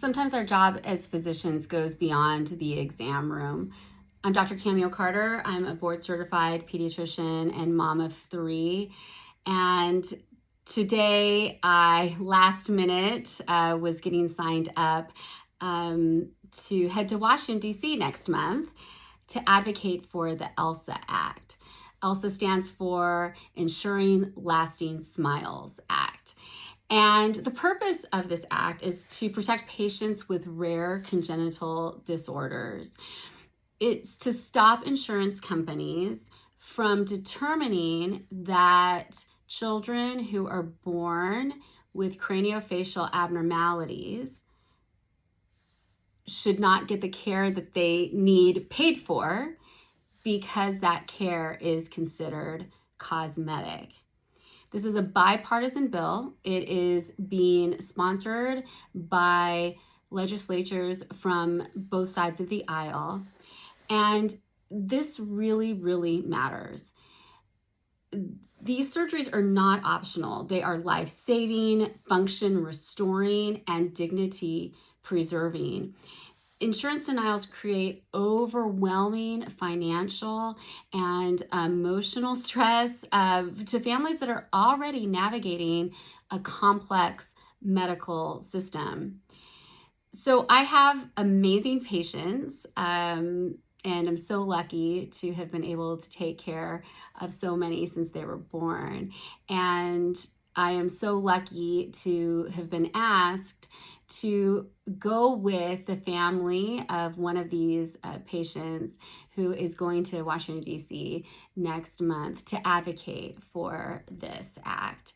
Sometimes our job as physicians goes beyond the exam room. I'm Dr. Camille Carter. I'm a board certified pediatrician and mom of 3. And today I last minute was getting signed up to head to Washington D.C. next month to advocate for the ELSA Act. ELSA stands for Ensuring Lasting Smiles Act. And the purpose of this act is to protect patients with rare congenital disorders. It's to stop insurance companies from determining that children who are born with craniofacial abnormalities should not get the care that they need paid for because that care is considered cosmetic. This is a bipartisan bill. It is being sponsored by legislatures from both sides of the aisle. And this really, really matters. These surgeries are not optional. They are life-saving, function-restoring, and dignity-preserving. Insurance denials create overwhelming financial and emotional stress to families that are already navigating a complex medical system. So I have amazing patients, and I'm so lucky to have been able to take care of so many since they were born. And I am so lucky to have been asked to go with the family of one of these patients who is going to Washington, D.C. next month to advocate for this act.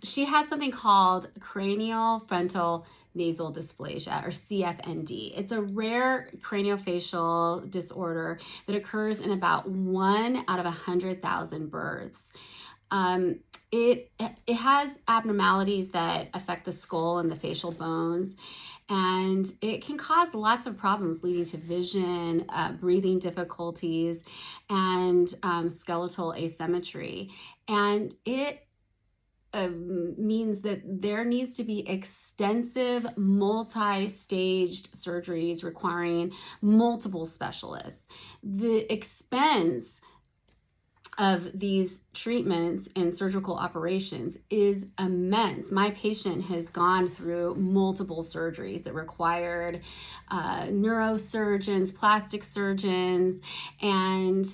She has something called cranial frontal nasal dysplasia, or CFND. It's a rare craniofacial disorder that occurs in about 1 out of 100,000 births. It has abnormalities that affect the skull and the facial bones, and it can cause lots of problems leading to vision, breathing difficulties, and skeletal asymmetry. And it means that there needs to be extensive multi-staged surgeries requiring multiple specialists. The expense of these treatments and surgical operations is immense. My patient has gone through multiple surgeries that required neurosurgeons, plastic surgeons, and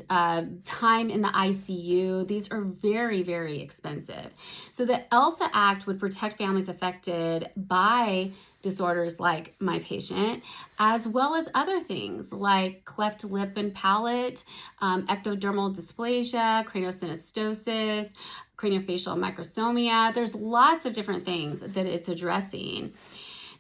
time in the ICU. These are very, very expensive. So the ELSA Act would protect families affected by disorders like my patient, as well as other things like cleft lip and palate, ectodermal dysplasia, craniosynostosis, craniofacial microsomia. There's lots of different things that it's addressing.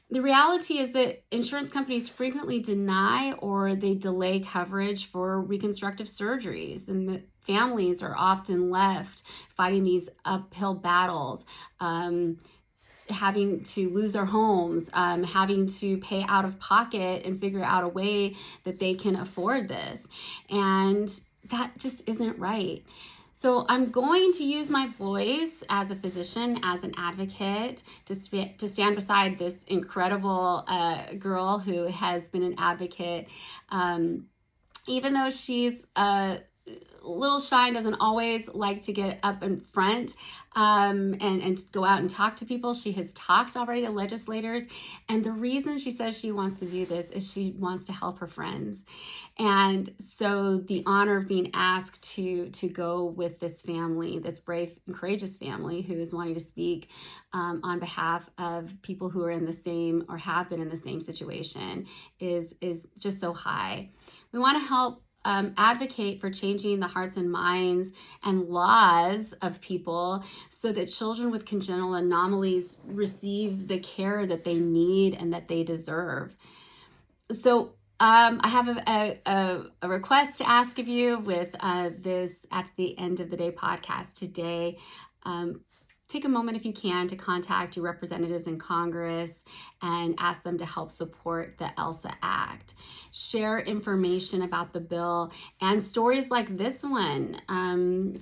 The reality is that insurance companies frequently deny or they delay coverage for reconstructive surgeries, and the families are often left fighting these uphill battles, having to lose their homes, having to pay out of pocket and figure out a way that they can afford this. And that just isn't right. So I'm going to use my voice as a physician, as an advocate, to stand beside this incredible girl who has been an advocate. Even though she's a little shy, doesn't always like to get up in front and go out and talk to people. She has talked already to legislators, and the reason she says she wants to do this is she wants to help her friends. And so the honor of being asked to go with this family, this brave and courageous family who is wanting to speak on behalf of people who are in the same or have been in the same situation is just so high. We want to help advocate for changing the hearts and minds and laws of people so that children with congenital anomalies receive the care that they need and that they deserve. So I have a request to ask of you with this At the End of the Day podcast today. Take a moment, if you can, to contact your representatives in Congress and ask them to help support the ELSA Act. Share information about the bill and stories like this one.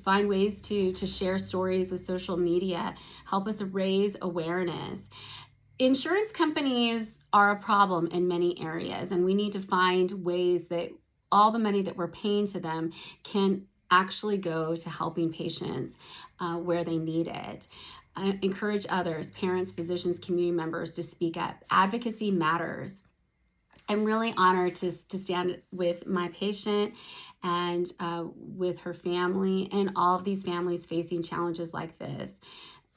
Find ways to share stories with social media. Help us raise awareness. Insurance companies are a problem in many areas, and we need to find ways that all the money that we're paying to them can actually go to helping patients where they need it. I encourage others, parents, physicians, community members to speak up. Advocacy matters. I'm really honored to stand with my patient and with her family and all of these families facing challenges like this.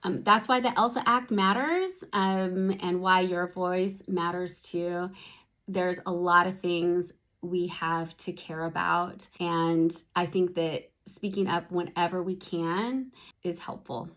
That's why the ELSA Act matters, and why your voice matters too. There's a lot of things we have to care about, and I think that speaking up whenever we can is helpful.